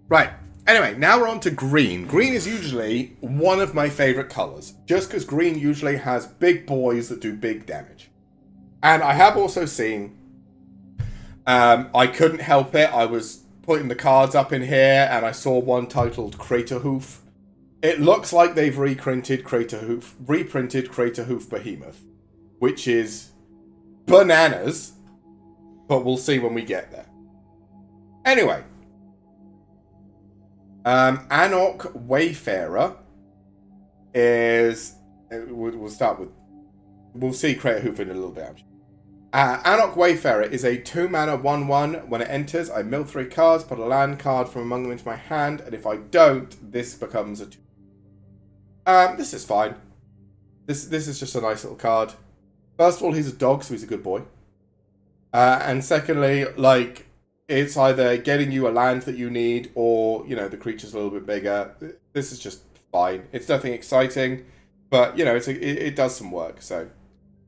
Right. Anyway, now we're on to green. Green is usually one of my favorite colors, just because green usually has big boys that do big damage. And I have also seen, I couldn't help it, I was putting the cards up in here, and I saw one titled Crater Hoof. It looks like they've reprinted Crater Hoof Behemoth, which is bananas, but we'll see when we get there. Anyway, Anarch Wayfarer is. We'll start with. We'll see Crater Hoof in a little bit. Anarch Wayfarer is a 2-mana 1/1. When it enters, I mill 3 cards, put a land card from among them into my hand, and if I don't, this becomes a 2. This is fine. This is just a nice little card. First of all, he's a dog, so he's a good boy. And secondly, like, it's either getting you a land that you need, or, you know, the creature's a little bit bigger. This is just fine. It's nothing exciting, but, you know, it does some work, so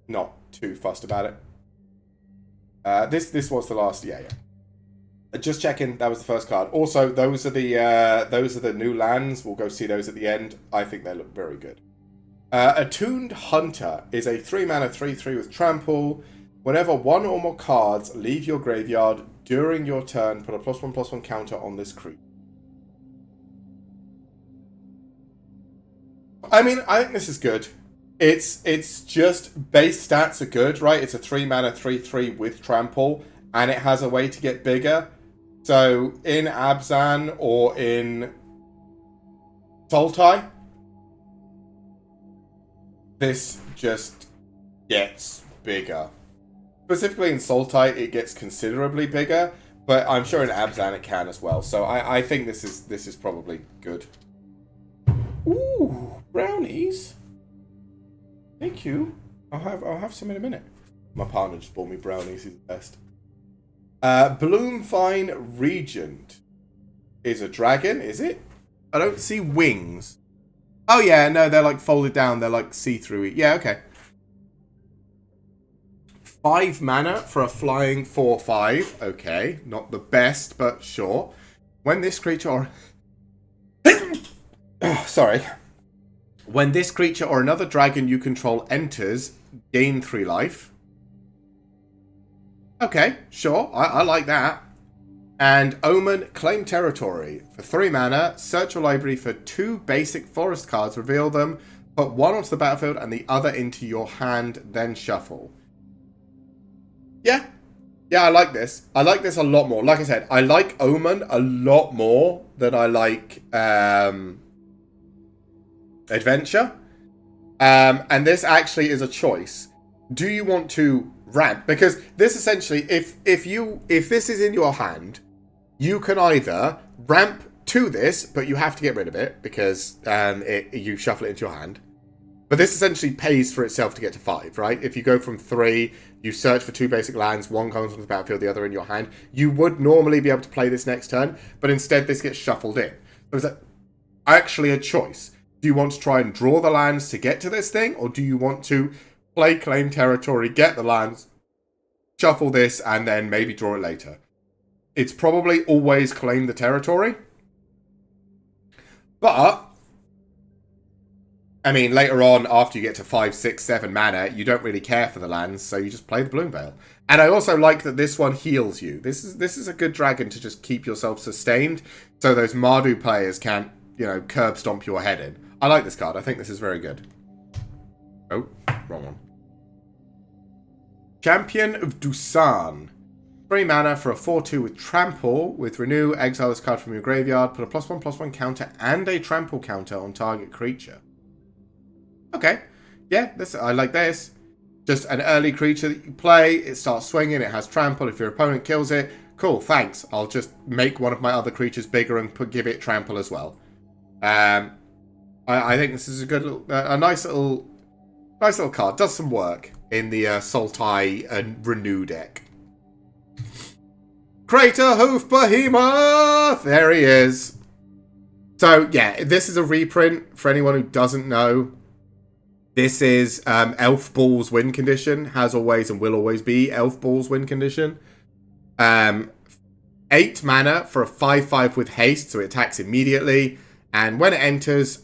not too fussed about it. This was the last, yeah. Just checking, that was the first card. Also, those are the new lands. We'll go see those at the end. I think they look very good. Attuned Hunter is a 3-mana 3/3 with trample. Whenever one or more cards leave your graveyard during your turn, put a +1/+1 counter on this creature. I mean, I think this is good. It's just base stats are good, right? It's a 3-mana 3/3 with trample, and it has a way to get bigger. So in Abzan or in Sultai, this just gets bigger. Specifically in Sultai, it gets considerably bigger, but I'm sure in Abzan it can as well. So I think this is probably good. Ooh, brownies. Thank you. I'll have some in a minute. My partner just bought me brownies. He's the best. Bloomfine Regent is a dragon, is it? I don't see wings. Oh yeah, no, they're like folded down. They're like see-through-y. Yeah, okay. 5 mana for a flying 4/5. Okay, not the best, but sure. When this creature or... sorry. When this creature or another dragon you control enters, gain 3 life. Okay, sure. I like that. And Omen, claim territory. For 3 mana, search your library for 2 basic forest cards, reveal them, put one onto the battlefield and the other into your hand, then shuffle. Yeah. Yeah, I like this. I like this a lot more. Like I said, I like Omen a lot more than I like Adventure. And this actually is a choice. Do you want to ramp? Because this essentially, if this is in your hand, you can either ramp to this, but you have to get rid of it because you shuffle it into your hand. But this essentially pays for itself to get to 5, right? If you go from 3, you search for 2 basic lands, one comes onto the battlefield, the other in your hand. You would normally be able to play this next turn, but instead this gets shuffled in. So it's actually a choice. Do you want to try and draw the lands to get to this thing, or do you want to play claim territory, get the lands, shuffle this, and then maybe draw it later? It's probably always claim the territory. But I mean, later on, after you get to 5, 6, 7 mana, you don't really care for the lands, so you just play the Bloomveil. And I also like that this one heals you. This is a good dragon to just keep yourself sustained, so those Mardu players can't, you know, curb stomp your head in. I like this card. I think this is very good. Oh, wrong one. Champion of Dusan. 3 mana for a 4/2 with trample. With renew, exile this card from your graveyard, put a +1/+1 counter and a trample counter on target creature. Okay, yeah, I like this. Just an early creature that you play, it starts swinging, it has trample. If your opponent kills it, cool, thanks. I'll just make one of my other creatures bigger and give it trample as well. I think this is a good little, a nice little card. Does some work in the Sultai and Renew deck. Crater Hoof Behemoth! There he is. So, yeah, this is a reprint for anyone who doesn't know. This is Elf Ball's win condition. Has always and will always be Elf Ball's win condition. 8 mana for a 5/5 with haste, so it attacks immediately. And when it enters,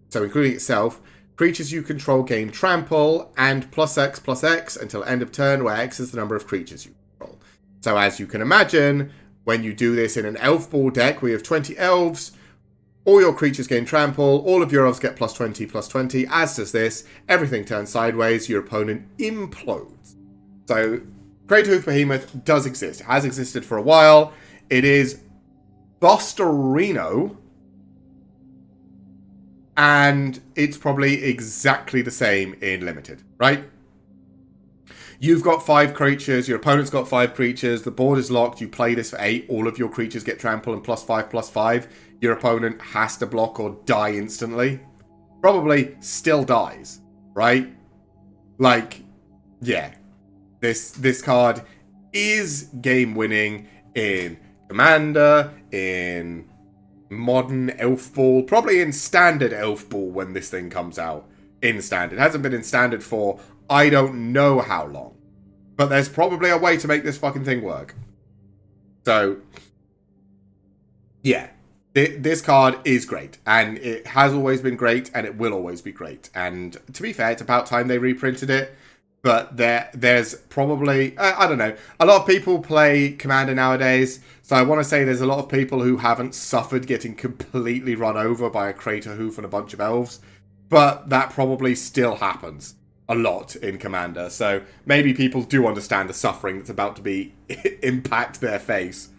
so including itself, creatures you control gain trample and +X/+X until end of turn, where X is the number of creatures you control. So as you can imagine, when you do this in an elf ball deck, we have 20 elves. All your creatures gain trample, all of your elves get +20/+20, as does this. Everything turns sideways, your opponent implodes. So, Craterhoof Behemoth does exist. It has existed for a while. It is Bosterino, and it's probably exactly the same in Limited, right? You've got 5 creatures, your opponent's got 5 creatures, the board is locked, you play this for 8, all of your creatures get trample and +5/+5. Your opponent has to block or die instantly. Probably still dies, right? Like, yeah. This card is game winning in Commander, in Modern Elf Ball, probably in Standard Elf Ball when this thing comes out. In Standard. It hasn't been in Standard for I don't know how long. But there's probably a way to make this fucking thing work. So, yeah. This card is great, and it has always been great, and it will always be great. And to be fair, it's about time they reprinted it. But there's probably, I don't know, a lot of people play Commander nowadays, so I want to say there's a lot of people who haven't suffered getting completely run over by a Craterhoof and a bunch of elves. But that probably still happens a lot in Commander, so maybe people do understand the suffering that's about to be impact their face.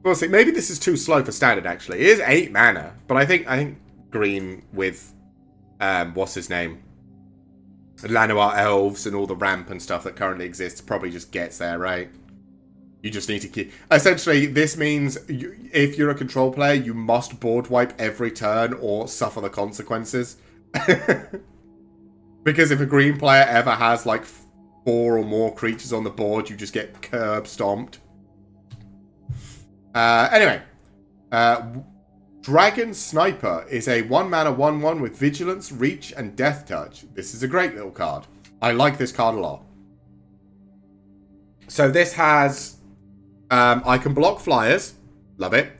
We'll see. Maybe this is too slow for Standard, actually. It is 8 mana, but I think green with, what's his name? Llanowar Elves and all the ramp and stuff that currently exists probably just gets there, right? You just need to keep... Essentially, this means if you're a control player, you must board wipe every turn or suffer the consequences. Because if a green player ever has, like, 4 or more creatures on the board, you just get curb stomped. Anyway, Dragon Sniper is a 1-mana 1/1 with Vigilance, Reach, and Death Touch. This is a great little card. I like this card a lot. So this has, I can block flyers, love it.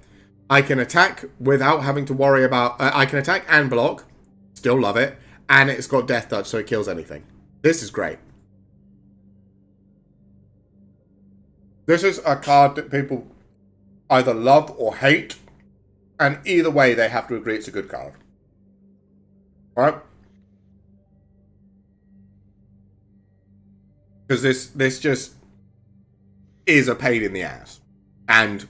I can attack without having to worry about, I can attack and block, still love it. And it's got Death Touch, so it kills anything. This is great. This is a card that people either love or hate, and either way they have to agree it's a good card. Alright? Because this just is a pain in the ass. And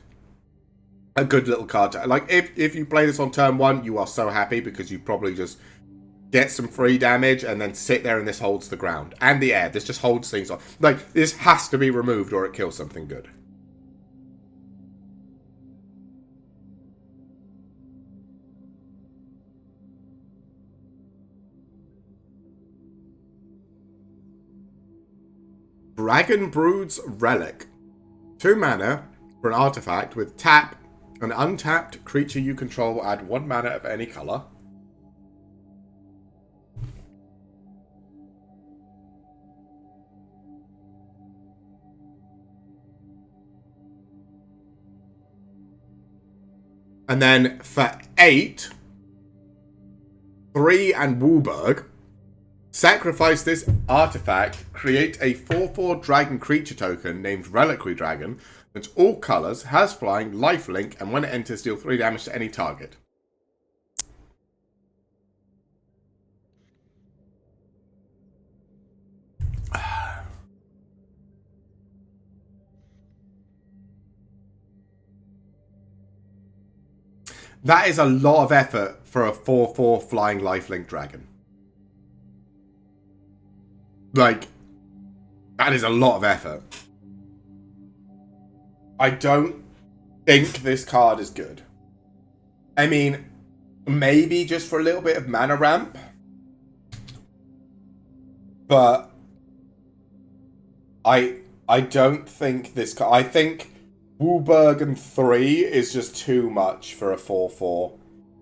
a good little card. Like, if you play this on turn 1, you are so happy because you probably just get some free damage and then sit there and this holds the ground. And the air. This just holds things on. Like, this has to be removed or it kills something good. Dragonbrood's Relic. 2 mana for an artifact with tap. An untapped creature you control will add 1 mana of any color. And then for 8, 3 and Wooburg. Sacrifice this artifact, create a 4/4 dragon creature token named Reliquary Dragon that's all colors, has flying, lifelink, and when it enters, deal 3 damage to any target. That is a lot of effort for a 4/4 flying lifelink dragon. Like, that is a lot of effort. I don't think this card is good. I mean, maybe just for a little bit of mana ramp. But I don't think this card... I think Wooburg 3 is just too much for a 4/4.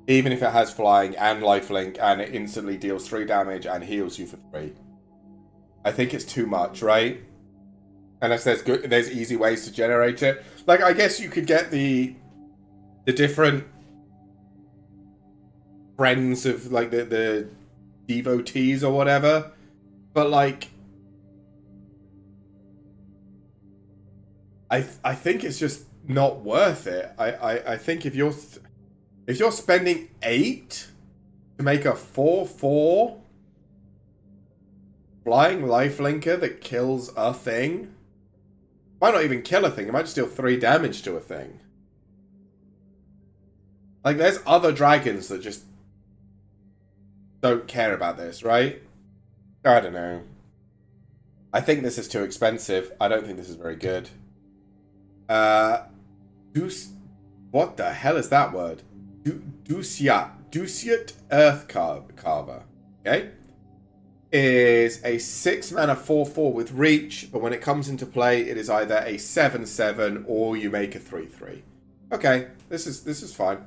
Even if it has flying and lifelink and it instantly deals 3 damage and heals you for 3. I think it's too much, right? Unless there's easy ways to generate it. Like, I guess you could get the different friends of, like, the devotees or whatever. But, like, I think it's just not worth it. I think if you're spending 8 to make a 4/4 flying lifelinker that kills a thing, might not even kill a thing. It might just deal 3 damage to a thing. Like, there's other dragons that just don't care about this, right? I don't know. I think this is too expensive. I don't think this is very good. What the hell is that word? Dusiat Earth Carver. Okay? Is a 6 mana 4/4 with reach, but when it comes into play, it is either a 7/7 or you make a 3/3. Okay, this is fine.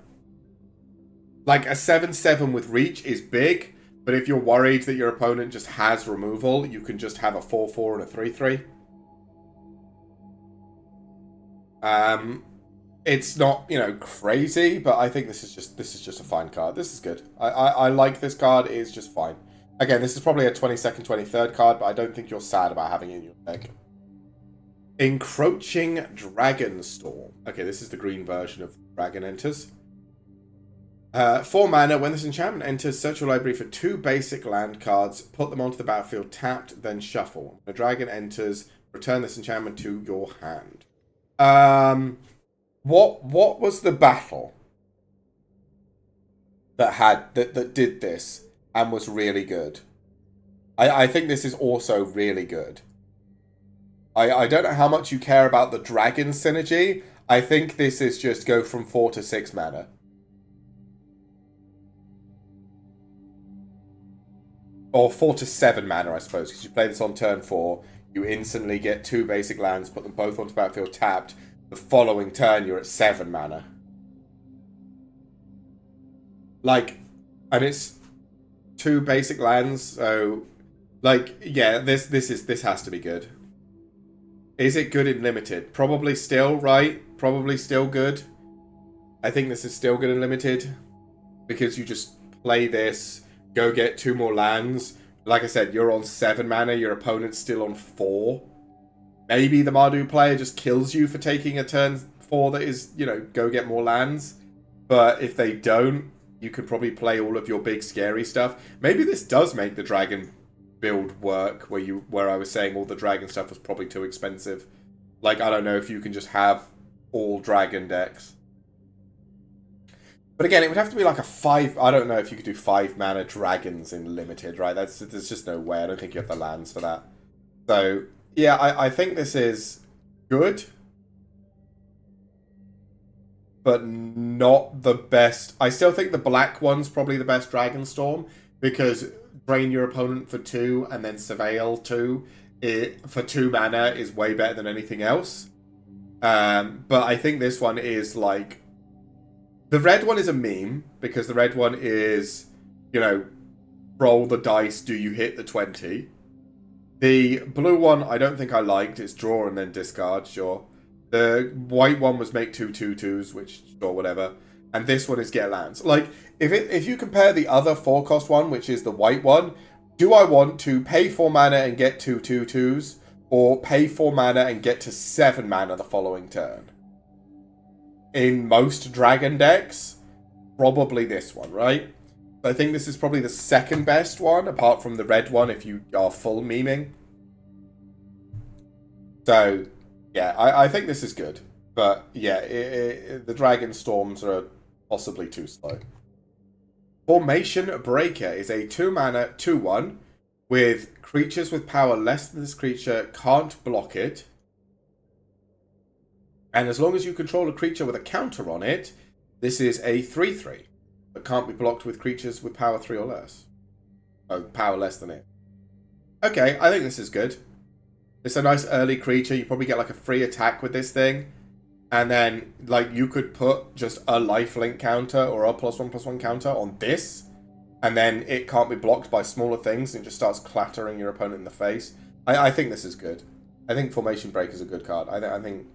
Like, a 7/7 with reach is big, but if you're worried that your opponent just has removal, you can just have a 4/4 and a 3/3. It's not, you know, crazy, but I think this is just a fine card. This is good. I like this card. It is just fine. Again, this is probably a 22nd, 23rd card, but I don't think you're sad about having it in your deck. Encroaching Dragonstorm. Okay, this is the green version of Dragon Enters. 4 mana, when this enchantment enters, search your library for 2 basic land cards, put them onto the battlefield tapped, then shuffle. When a dragon enters, return this enchantment to your hand. What was the battle that did this and was really good? I think this is also really good. I don't know how much you care about the dragon synergy. I think this is just go from 4 to 6 mana. Or 4 to 7 mana, I suppose, because you play this on turn 4, you instantly get 2 basic lands, put them both onto battlefield tapped. The following turn, you're at 7 mana. Like, and it's 2 basic lands, so, like, yeah, this has to be good. Is it good in limited? Probably still, right? Probably still good. I think this is still good in limited, because you just play this, go get 2 more lands. Like I said, you're on 7 mana, your opponent's still on 4. Maybe the Mardu player just kills you for taking a turn 4 that is, you know, go get more lands. But if they don't, you could probably play all of your big scary stuff. Maybe this does make the dragon build work, where I was saying all the dragon stuff was probably too expensive. Like, I don't know if you can just have all dragon decks. But again, it would have to be like a 5... I don't know if you could do 5 mana dragons in limited, right? There's just no way. I don't think you have the lands for that. So, yeah, I think this is good. But not the best. I still think the black one's probably the best Dragonstorm, because drain your opponent for 2 and then surveil 2 for 2 mana is way better than anything else. But I think this one is like... The red one is a meme, because the red one is, you know, roll the dice, do you hit the 20? The blue one, I don't think I liked. It's draw and then discard, sure. The white one was make 2 2/2s, which, sure, whatever. And this one is get lands. Like, if you compare the other 4-cost one, which is the white one, do I want to pay 4 mana and get 2 2/2s, or pay 4 mana and get to 7 mana the following turn? In most dragon decks, probably this one, right? I think this is probably the second best one, apart from the red one, if you are full memeing. So, yeah, I think this is good. But, yeah, the Dragonstorms are possibly too slow. Formation Breaker is a 2-mana 2/1 with creatures with power less than this creature can't block it. And as long as you control a creature with a counter on it, this is a 3/3 that can't be blocked with creatures with power 3 or less. Oh, power less than it. Okay, I think this is good. It's a nice early creature. You probably get like a free attack with this thing. And then, like, you could put just a lifelink counter or a +1/+1 counter on this. And then it can't be blocked by smaller things. And it just starts clattering your opponent in the face. I think this is good. I think Formation Breaker is a good card. I think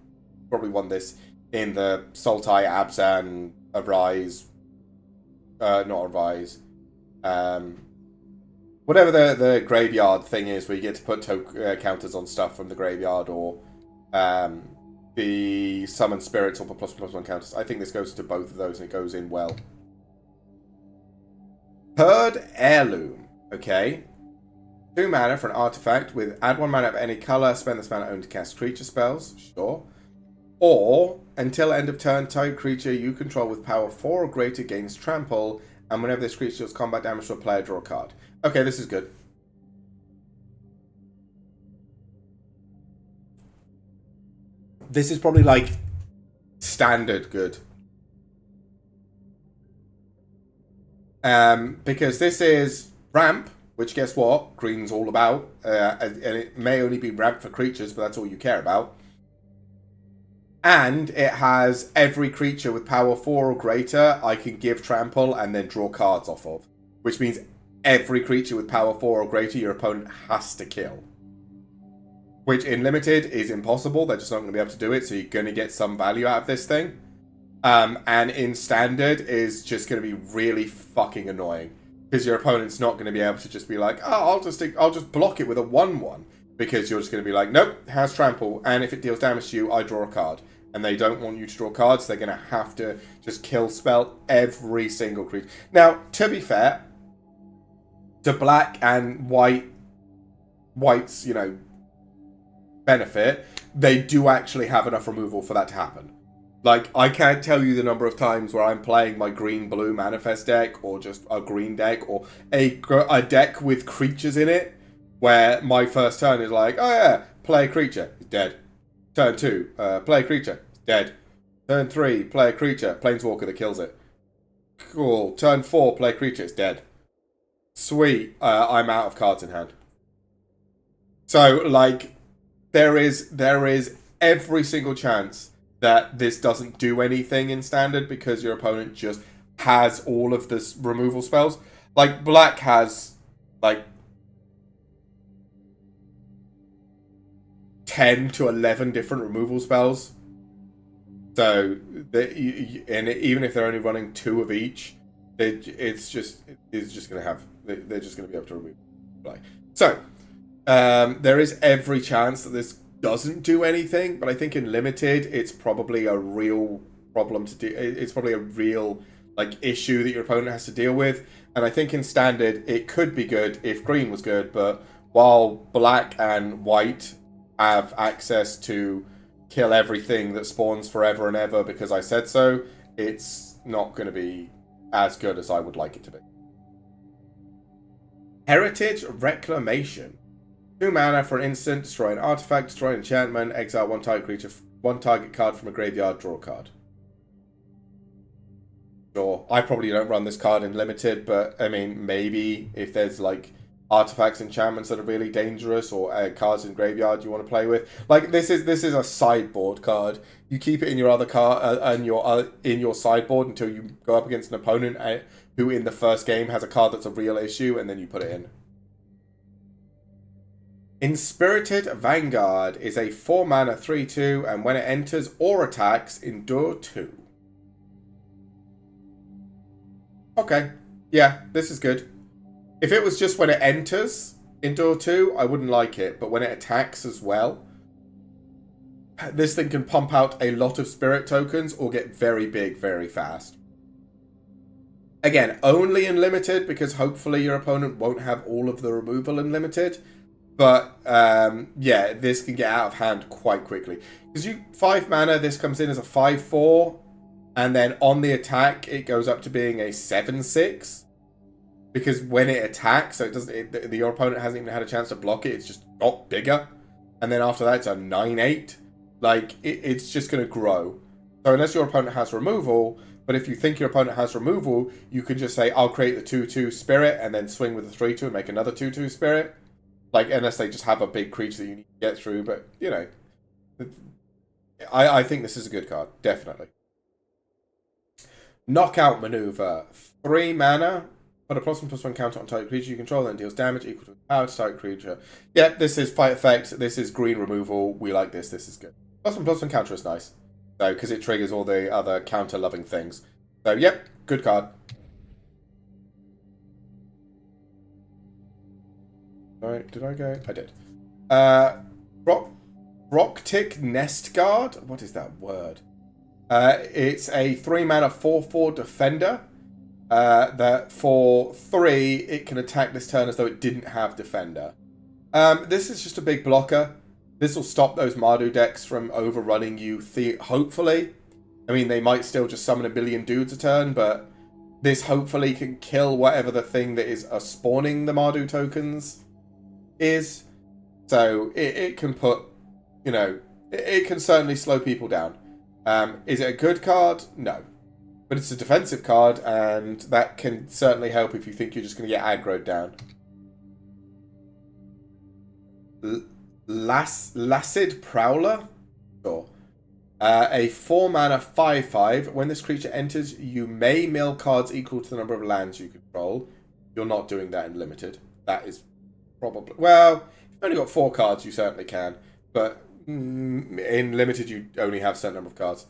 probably won this in the Sultai, Abzan, Arise, not Arise, whatever the graveyard thing is, where you get to put counters on stuff from the graveyard, or the summon spirits or +1/+1 counters. I think this goes to both of those, and it goes in well. Herd Heirloom. Okay. 2 mana for an artifact with add 1 mana of any color, spend this mana only to cast creature spells. Sure. Or, until end of turn, target creature you control with power 4 or greater gains trample, and whenever this creature deals combat damage to a player, draw a card. Okay, this is good. This is probably like standard good. Because this is ramp, which guess what? Green's all about. And it may only be ramp for creatures, but that's all you care about. And it has every creature with power 4 or greater I can give trample and then draw cards off of. Which means every creature with power 4 or greater your opponent has to kill. Which in limited is impossible. They're just not going to be able to do it, so you're going to get some value out of this thing. And in standard is just going to be really fucking annoying. Because your opponent's not going to be able to just be like, oh, I'll just block it with a 1/1. Because you're just going to be like, nope, has trample, and if it deals damage to you, I draw a card. And they don't want you to draw cards, they're going to have to just kill spell every single creature. Now, to be fair, to black and white's, you know, benefit, they do actually have enough removal for that to happen. Like, I can't tell you the number of times where I'm playing my green-blue manifest deck, or just a green deck, or a deck with creatures in it, where my first turn is like, oh yeah, play a creature, it's dead. Turn 2, play a creature, it's dead. Turn 3, play a creature, planeswalker that kills it. Cool. Turn 4, play a creature, it's dead. Sweet, I'm out of cards in hand. So, like, there is every single chance that this doesn't do anything in standard because your opponent just has all of this removal spells. Like, black has, like, 10 to 11 different removal spells. So, and even if they're only running 2 of each, it's just going to have, they're just going to be able to remove play. So, there is every chance that this doesn't do anything, but I think in limited, it's probably a real problem to do. It's probably a real, like, issue that your opponent has to deal with. And I think in standard, it could be good if green was good, but while black and white have access to kill everything that spawns forever and ever because I said so, it's not going to be as good as I would like it to be. Heritage Reclamation. 2 mana for an instant, destroy an artifact, destroy an enchantment, exile 1 target creature, 1 target card from a graveyard, draw a card. Sure, I probably don't run this card in limited, but I mean, maybe if there's like artifacts, enchantments that are really dangerous, or cards in graveyard you want to play with. Like, this is a sideboard card. You keep it in your other card, in your sideboard until you go up against an opponent who in the first game has a card that's a real issue, and then you put it in. Inspirited Vanguard is a 4 mana 3/2, and when it enters or attacks, endure 2. Okay, yeah, this is good. If it was just when it enters, endure 2, I wouldn't like it, but when it attacks as well, this thing can pump out a lot of spirit tokens or get very big very fast. Again, only in limited, because hopefully your opponent won't have all of the removal in limited. But, yeah, this can get out of hand quite quickly. Because 5 mana, this comes in as a 5/4. And then on the attack, it goes up to being a 7/6. Because when it attacks, so it doesn't, your opponent hasn't even had a chance to block it. It's just got bigger. And then after that, it's a 9/8. Like, it's just going to grow. So unless your opponent has removal, but if you think your opponent has removal, you can just say, I'll create the 2/2 spirit and then swing with the 3/2 and make another 2/2 spirit. Like, unless they just have a big creature that you need to get through. But, you know, I think this is a good card. Definitely. Knockout Maneuver. 3 mana. Put a +1/+1 counter on target creature you control, then deals damage equal to the power to target creature. Yeah, this is fight effect. This is green removal. We like this. This is good. +1/+1 counter is nice. So, because it triggers all the other counter-loving things. So, yep, good card. Alright, did I go? I did. Rocktick Nest Guard? What is that word? It's a 3-mana 4/4 defender. That for 3, it can attack this turn as though it didn't have defender. This is just a big blocker. This will stop those Mardu decks from overrunning you, hopefully. I mean, they might still just summon a billion dudes a turn, but this hopefully can kill whatever the thing that is spawning the Mardu tokens is. So it can put, you know, it can certainly slow people down. Is it a good card? No. But it's a defensive card, and that can certainly help if you think you're just going to get aggroed down. Lacid Prowler? Sure. A 4-mana 5/5. When this creature enters, you may mill cards equal to the number of lands you control. You're not doing that in Limited. That is probably... Well, if you've only got 4 cards, you certainly can. But in Limited, you only have a certain number of cards.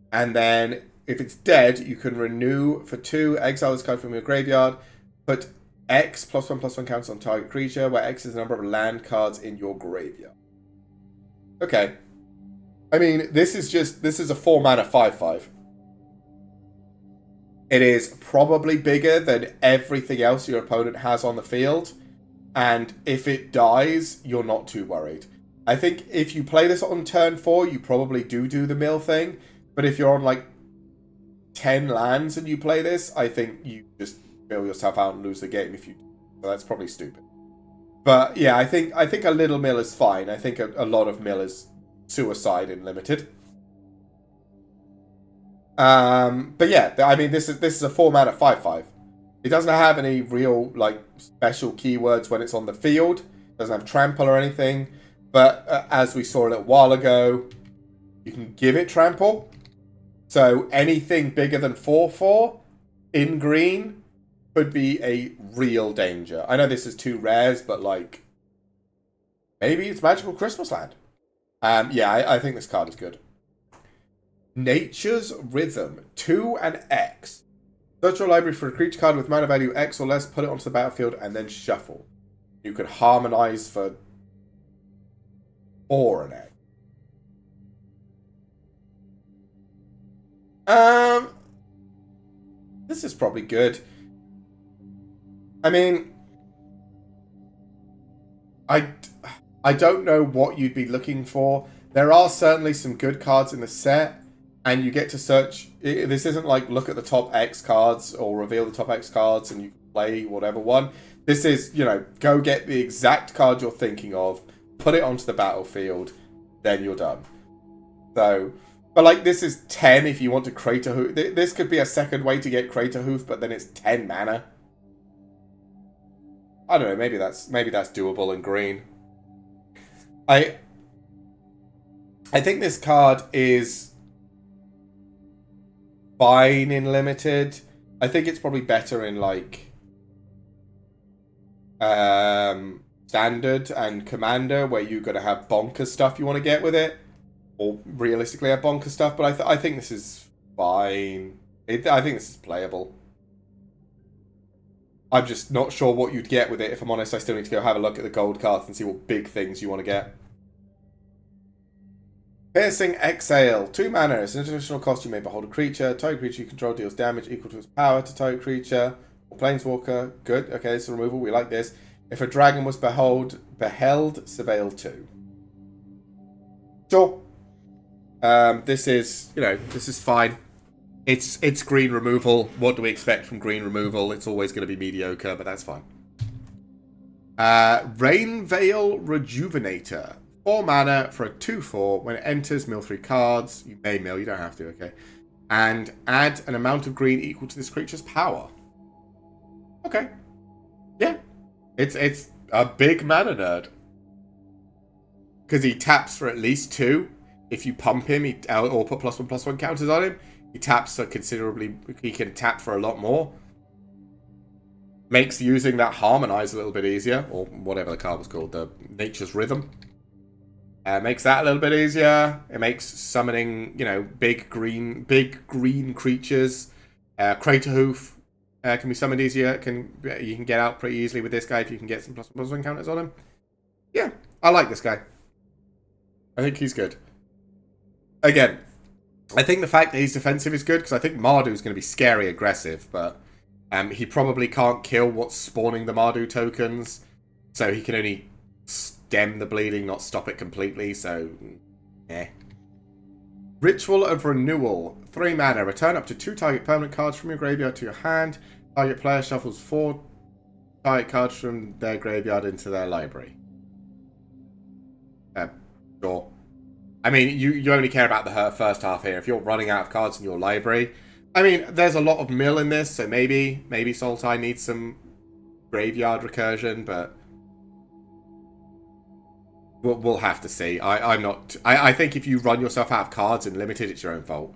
And then, if it's dead, you can renew for 2, exile this card from your graveyard, put X +1/+1 counts on target creature, where X is the number of land cards in your graveyard. Okay. I mean, this is a 4-mana 5/5. It is probably bigger than everything else your opponent has on the field, and if it dies, you're not too worried. I think if you play this on turn 4, you probably do the mill thing, but if you're on like 10 lands and you play this, I think you just mill yourself out and lose the game if you do. So that's probably stupid. But yeah, I think a little mill is fine. I think a lot of mill is suicide in Limited. But yeah, I mean, this is a 4-mana 5/5. It doesn't have any real like special keywords when it's on the field. It doesn't have trample or anything. But as we saw a little while ago, you can give it trample. So anything bigger than 4/4 in green could be a real danger. I know this is 2 rares, but like maybe it's Magical Christmas Land. Yeah, I think this card is good. Nature's Rhythm, 2 and X. Search your library for a creature card with mana value X or less, put it onto the battlefield, and then shuffle. You can harmonize for 4 and X. This is probably good. I mean, I don't know what you'd be looking for. There are certainly some good cards in the set, and you get to search. This isn't like look at the top X cards or reveal the top X cards and you can play whatever one. This is, you know, go get the exact card you're thinking of, put it onto the battlefield, then you're done. So, but like this is 10 if you want to Crater Hoof. This could be a second way to get Crater Hoof, but then it's 10 mana. I don't know, maybe that's doable in green. I think this card is fine in Limited. I think it's probably better in like Standard and Commander, where you're going to have bonkers stuff you want to get with it, or realistically have bonkers stuff. But I think this is fine. I think this is playable. I'm just not sure what you'd get with it. If I'm honest, I still need to go have a look at the gold cards and see what big things you want to get. Piercing Exhale, 2 mana. It's an additional cost. You may behold a creature. Target creature you control deals damage equal to its power to target creature. Or Planeswalker. Good. Okay, this is removal. We like this. If a dragon was beheld, surveil 2. Sure. This is, you know, this is fine. It's green removal. What do we expect from green removal? It's always going to be mediocre, but that's fine. Rainveil Rejuvenator. 4 mana for a 2/4. When it enters, mill 3 cards. You may mill, you don't have to, okay. And add an amount of green equal to this creature's power. Okay. Yeah. It's a big mana nerd. Because he taps for at least 2. If you pump him, or put +1/+1 counters on him, he taps for considerably. He can tap for a lot more. Makes using that Harmonize a little bit easier, or whatever the card was called, the Nature's Rhythm. Makes that a little bit easier. It makes summoning, you know, big green creatures. Crater Hoof can be summoned easier. You can get out pretty easily with this guy if you can get some +1/+1 encounters on him. Yeah, I like this guy. I think he's good. Again, I think the fact that he's defensive is good because I think Mardu is going to be scary aggressive, but he probably can't kill what's spawning the Mardu tokens, so he can only stem the bleeding, not stop it completely, so Ritual of Renewal. 3 mana. Return up to 2 target permanent cards from your graveyard to your hand. Target player shuffles 4 target cards from their graveyard into their library. Sure. I mean, you only care about the first half here. If you're running out of cards in your library, I mean, there's a lot of mill in this, so maybe Sultai needs some graveyard recursion, but we'll have to see. I think if you run yourself out of cards in limited, it's your own fault.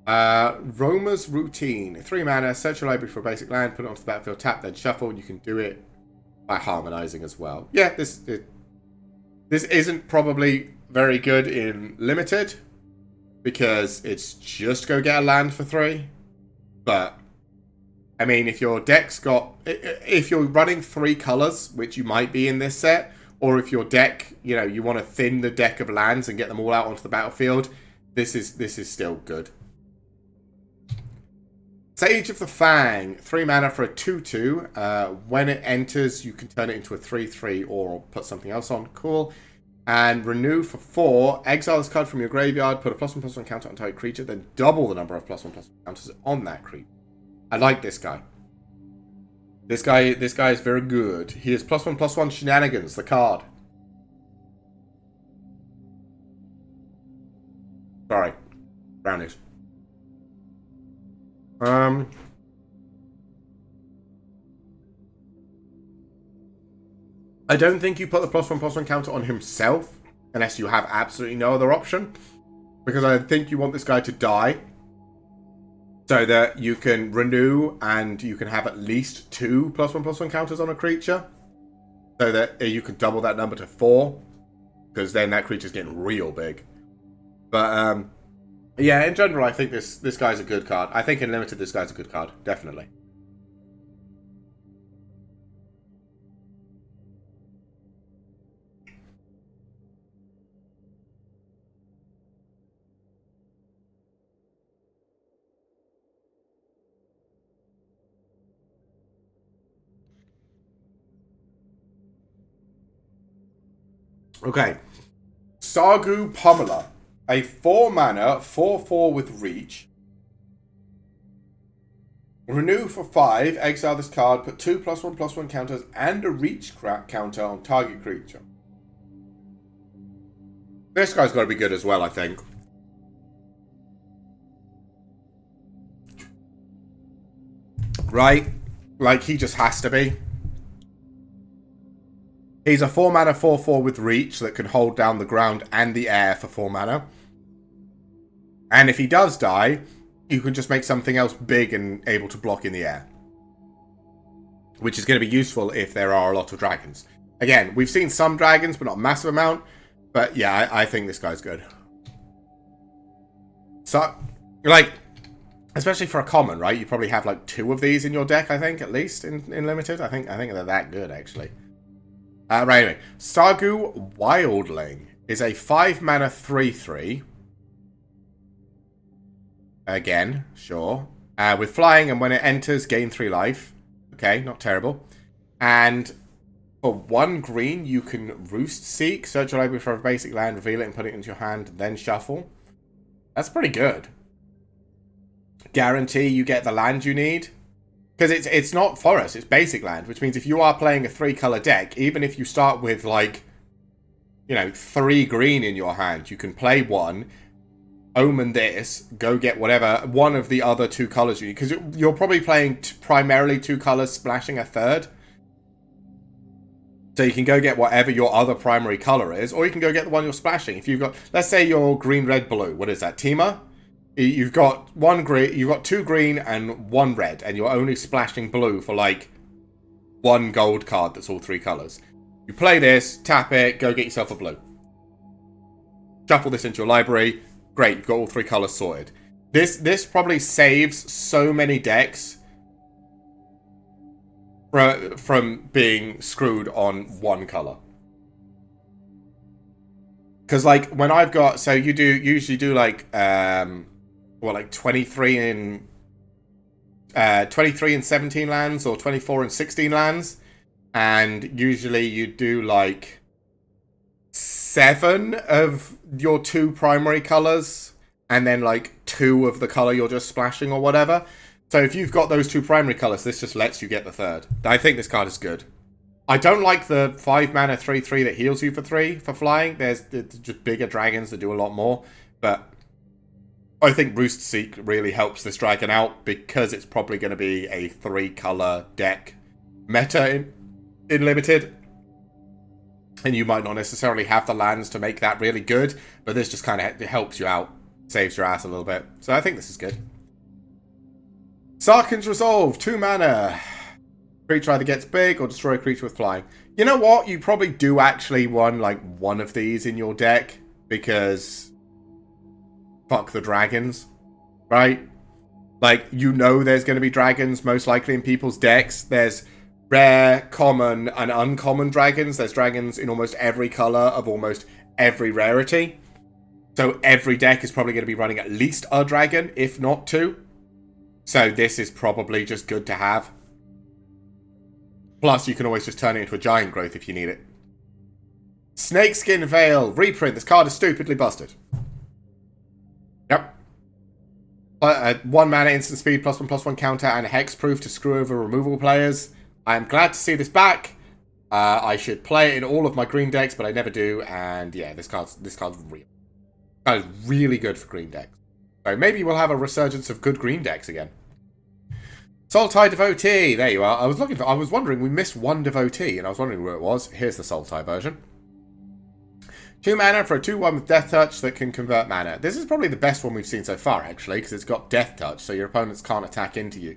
Roma's Routine. 3 mana, search your library for a basic land, put it onto the battlefield, tap, then shuffle, and you can do it by harmonizing as well. Yeah, this isn't probably very good in limited, because it's just go get a land for 3. But, I mean, if your deck's got... If you're running 3 colors, which you might be in this set, or if your deck, you know, you want to thin the deck of lands and get them all out onto the battlefield, this is still good. Sage of the Fang. 3 mana for a 2/2. When it enters, you can turn it into a 3/3 or put something else on. Cool. And renew for 4. Exile this card from your graveyard, put a +1/+1 counter on target creature, then double the number of +1/+1 counters on that creature. I like this guy. This guy is very good. He is +1/+1 Shenanigans, the card. Sorry. Brownies. I don't think you put the +1/+1 counter on himself, unless you have absolutely no other option. Because I think you want this guy to die, so that you can renew and you can have at least 2 +1/+1 counters on a creature. So that you can double that number to 4. Because then that creature's getting real big. But, yeah, in general, I think this guy's a good card. I think in limited, this guy's a good card. Definitely. Okay. Sargu Pommeler. A 4 mana, 4/4 with reach. Renew for 5, exile this card, put 2 +1/+1 counters and a reach counter on target creature. This guy's got to be good as well, I think. Right? Like, he just has to be. He's a 4 mana, 4/4 with reach that can hold down the ground and the air for 4 mana. And if he does die, you can just make something else big and able to block in the air. Which is going to be useful if there are a lot of dragons. Again, we've seen some dragons, but not a massive amount. But yeah, I think this guy's good. So, like, especially for a common, right? You probably have like 2 of these in your deck, I think, at least, in limited. I think they're that good, actually. Right, anyway. Sargu Wildling is a 5 mana 3/3. Again, sure. With flying, and when it enters, gain 3 life. Okay, not terrible. And for 1 green, you can Roost Seek, search your library for a basic land, reveal it and put it into your hand, then shuffle. That's pretty good. Guarantee you get the land you need. Because it's not forest, it's basic land, which means if you are playing a 3-color deck, even if you start with, like, you know, 3 green in your hand, you can play 1, omen this, go get whatever, one of the other 2 colors you need. Because you're probably playing primarily 2 colors, splashing a 3rd. So you can go get whatever your other primary color is, or you can go get the one you're splashing. If you've got, let's say you're green, red, blue. What is that, Teamer? You've got 1 green, you've got 2 green and 1 red, and you're only splashing blue for like 1 gold card that's all 3 colors. You play this, tap it, go get yourself a blue. Shuffle this into your library. Great, you've got all 3 colors sorted. This probably saves so many decks from being screwed on 1 color. Because, like, when I've got... So you usually do, like, like 23 and 17 lands, or 24 and 16 lands. And usually you do, like, 7 of your 2 primary colors, and then, like, 2 of the color you're just splashing or whatever. So if you've got those 2 primary colors, this just lets you get the 3rd. I think this card is good. I don't like the 5 mana 3/3 that heals you for 3 for flying. There's just bigger dragons that do a lot more. But I think Roost Seek really helps this dragon out, because it's probably going to be a 3-color deck meta in Limited. And you might not necessarily have the lands to make that really good, but this just kind of helps you out. Saves your ass a little bit. So I think this is good. Sarkhan's Resolve, 2 mana. Creature either gets big or destroy a creature with flying. You know what? You probably do actually want, like, one of these in your deck, because fuck the dragons, right? Like, you know there's going to be dragons most likely in people's decks. There's rare, common, and uncommon dragons. There's dragons in almost every color of almost every rarity. So every deck is probably going to be running at least a dragon, if not 2. So this is probably just good to have. Plus, you can always just turn it into a giant growth if you need it. Snakeskin Veil. Reprint. This card is stupidly busted. Yep. 1 mana instant speed, +1/+1 counter, and hexproof to screw over removal players. I am glad to see this back. I should play it in all of my green decks, but I never do. And yeah, this card's real. That is really good for green decks. So maybe we'll have a resurgence of good green decks again. Sultai Devotee. There you are. I was wondering, we missed 1 Devotee, and I was wondering where it was. Here's the Sultai version. 2 mana for a 2/1 with Death Touch that can convert mana. This is probably the best one we've seen so far, actually, because it's got Death Touch, so your opponents can't attack into you.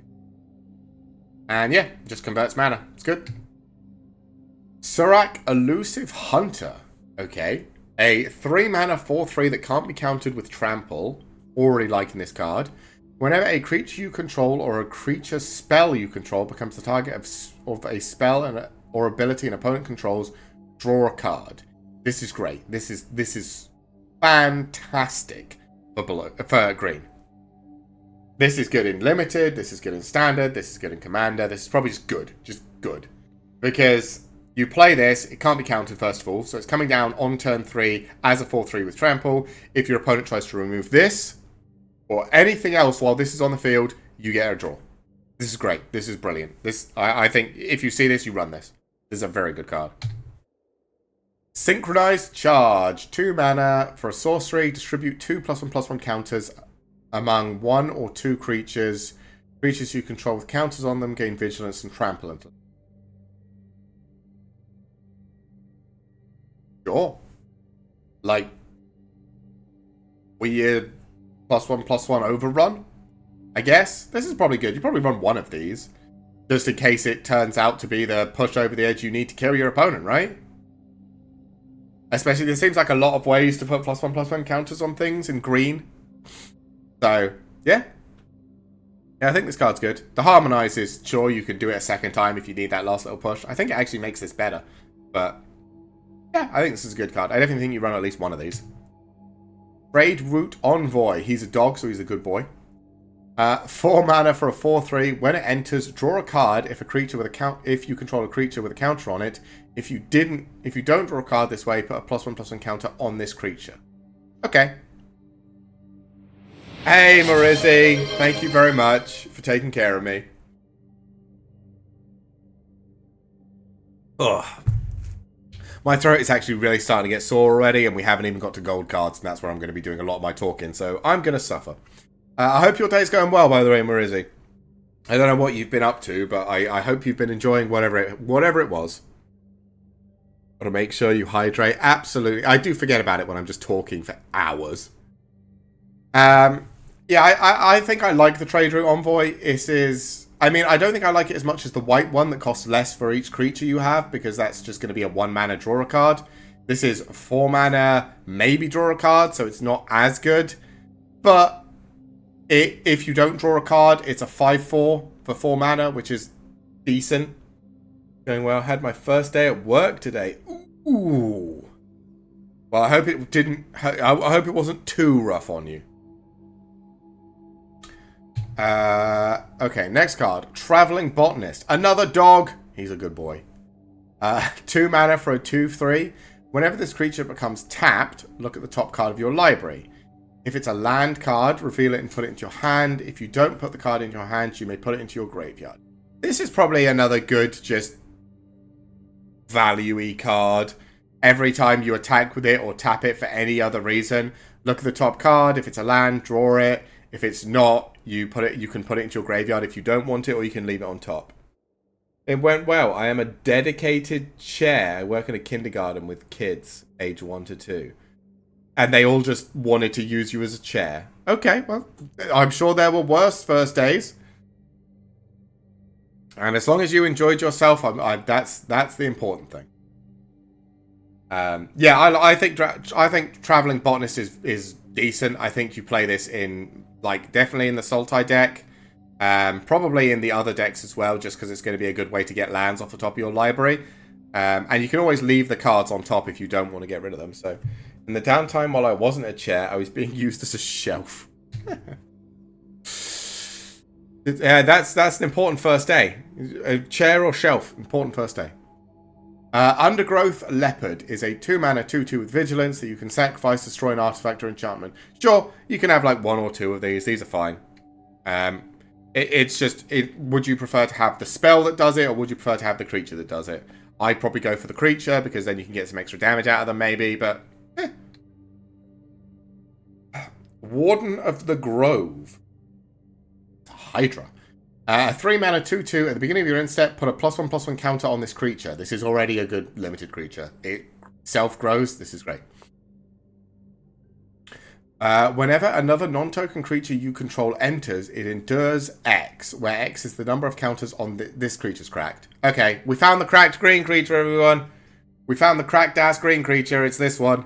And yeah, it just converts mana. It's good. Surak Elusive Hunter. Okay. A 3 mana 4/3 that can't be countered with Trample. Already liking this card. Whenever a creature you control or a creature spell you control becomes the target of a spell or ability an opponent controls, draw a card. This is great. This is fantastic for green. This is good in Limited. This is good in Standard. This is good in Commander. This is probably just good. Just good. Because you play this, it can't be countered first of all, so it's coming down on turn 3 as a 4/3 with Trample. If your opponent tries to remove this, or anything else while this is on the field, you get a draw. This is great. This is brilliant. I think if you see this, you run this. This is a very good card. Synchronized Charge. 2 mana for a sorcery. Distribute 2 +1/+1 counters among 1 or 2 creatures. Creatures you control with counters on them gain vigilance and trample into them. Sure. Like, weird +1/+1 overrun, I guess. This is probably good. You probably run 1 of these, just in case it turns out to be the push over the edge you need to kill your opponent, right? Especially, there seems like a lot of ways to put +1/+1 counters on things in green. So, yeah. Yeah, I think this card's good. The Harmonize is, sure, you can do it a second time if you need that last little push. I think it actually makes this better. But, yeah, I think this is a good card. I definitely think you run at least 1 of these. Trade Route Envoy. He's a dog, so he's a good boy. 4 mana for a 4/3. When it enters, draw a card if you control a creature with a counter on it. If you don't draw a card this way, put a +1/+1 counter on this creature. Okay. Hey, Marizzi. Thank you very much for taking care of me. Ugh. My throat is actually really starting to get sore already, and we haven't even got to gold cards, and that's where I'm going to be doing a lot of my talking, so I'm going to suffer. I hope your day's going well, by the way, Marizzi. I don't know what you've been up to, but I hope you've been enjoying whatever it was. Got to make sure you hydrate. Absolutely. I do forget about it when I'm just talking for hours. Yeah, I think I like the Trade Route Envoy. I mean, I don't think I like it as much as the white one that costs less for each creature you have, because that's just going to be a 1 mana draw a card. This is 4 mana, maybe draw a card, so it's not as good. But if you don't draw a card, it's a 5/4 for 4 mana, which is decent. Going well. Had my first day at work today. Ooh. Well, I hope it didn't. I hope it wasn't too rough on you. Okay, next card. Traveling Botanist. Another dog. He's a good boy. 2 mana for a 2/3. Whenever this creature becomes tapped, look at the top card of your library. If it's a land card, reveal it and put it into your hand. If you don't put the card into your hand, you may put it into your graveyard. This is probably another good, just value-y card. Every time you attack with it or tap it for any other reason, look at the top card. If it's a land, draw it. If it's not, you can put it into your graveyard if you don't want it, or you can leave it on top. It went well. I am a dedicated chair. I work in a kindergarten with kids age 1 to 2. And they all just wanted to use you as a chair. Okay, well, I'm sure there were worse first days. And as long as you enjoyed yourself, that's the important thing. Yeah, I think Traveling Botanist is decent. I think you play this in, like, definitely in the Sultai deck. Probably in the other decks as well, just because it's going to be a good way to get lands off the top of your library. And you can always leave the cards on top if you don't want to get rid of them. So, in the downtime while I wasn't a chair, I was being used as a shelf. That's an important first day. A chair or shelf, important first day. Undergrowth Leopard is a 2 mana 2/2 with vigilance that you can sacrifice, destroy an artifact or enchantment. Sure, you can have like 1 or 2 of these. These are fine. Would you prefer to have the spell that does it, or would you prefer to have the creature that does it? I'd probably go for the creature, because then you can get some extra damage out of them, maybe, but... Warden of the Grove. Hydra. 3 mana 2/2 at the beginning of your end step, put a +1/+1 counter on this creature. This is already a good limited creature. It self-grows. This is great. Whenever another non-token creature you control enters, it endures X, where X is the number of counters on this creature's cracked. Okay, we found the cracked green creature, everyone. We found the cracked-ass green creature. It's this one.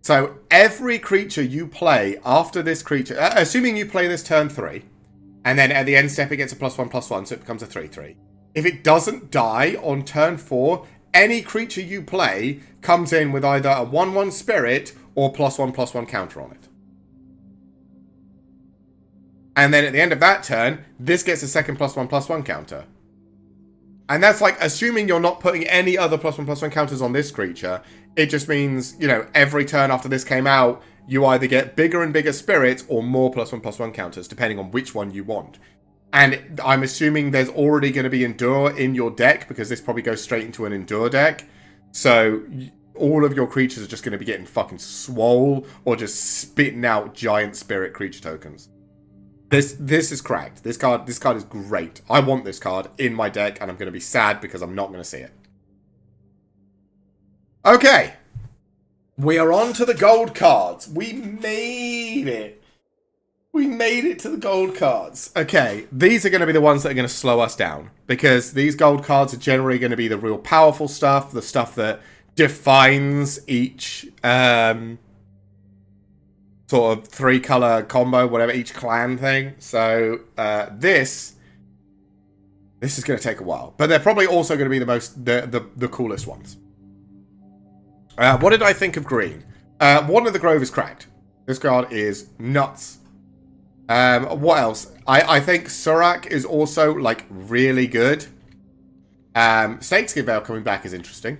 So, every creature you play after this creature, assuming you play this turn 3, and then at the end step it gets a +1/+1, so it becomes a 3/3. If it doesn't die on turn 4, any creature you play comes in with either a 1/1 spirit or +1/+1 counter on it. And then at the end of that turn, this gets a second +1/+1 counter. And that's like, assuming you're not putting any other +1/+1 counters on this creature, it just means, you know, every turn after this came out, you either get bigger and bigger spirits or more +1/+1 counters, depending on which one you want. And I'm assuming there's already going to be Endure in your deck, because this probably goes straight into an Endure deck. So all of your creatures are just going to be getting fucking swole, or just spitting out giant spirit creature tokens. This is cracked. This card is great. I want this card in my deck, and I'm going to be sad because I'm not going to see it. Okay. We are on to the gold cards. We made it. We made it to the gold cards. Okay, these are going to be the ones that are going to slow us down, because these gold cards are generally going to be the real powerful stuff, the stuff that defines each sort of 3-color combo, whatever, each clan thing. So this is going to take a while, but they're probably also going to be the coolest ones. What did I think of green? Warden of the Grove is cracked. This card is nuts. What else? I think Surak is also, like, really good. Snakeskin Veil coming back is interesting.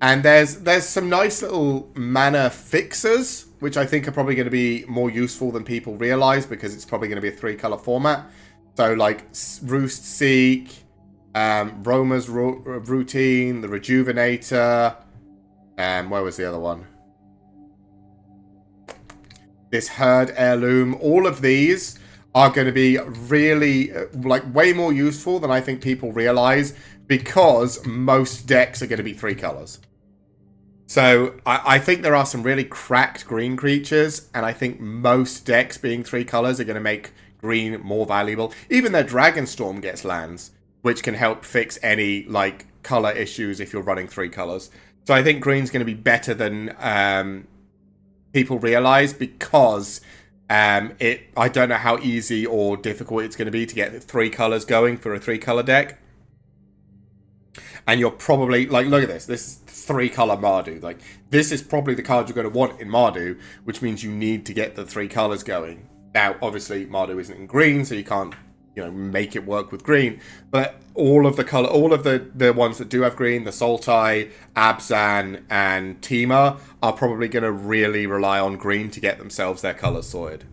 And there's some nice little mana fixers, which I think are probably going to be more useful than people realize, because it's probably going to be a 3-color format. So, like, Roost Seek, Roma's Routine, the Rejuvenator, where was the other one? This Herd Heirloom. All of these are going to be really, like, way more useful than I think people realize, because most decks are going to be 3 colors. So I think there are some really cracked green creatures, and I think most decks being 3 colors are going to make green more valuable. Even their Dragonstorm gets lands, which can help fix any, like, color issues if you're running 3 colors. So I think green's going to be better than people realize, because I don't know how easy or difficult it's going to be to get 3 colors going for a 3-color deck. And you're probably like, look at this. This is 3-color Mardu. Like, this is probably the card you're going to want in Mardu, which means you need to get the 3 colors going. Now, obviously, Mardu isn't in green, so you can't, make it work with green. But all of the ones that do have green, the Sultai, Abzan, and Tima, are probably going to really rely on green to get themselves their colors sorted.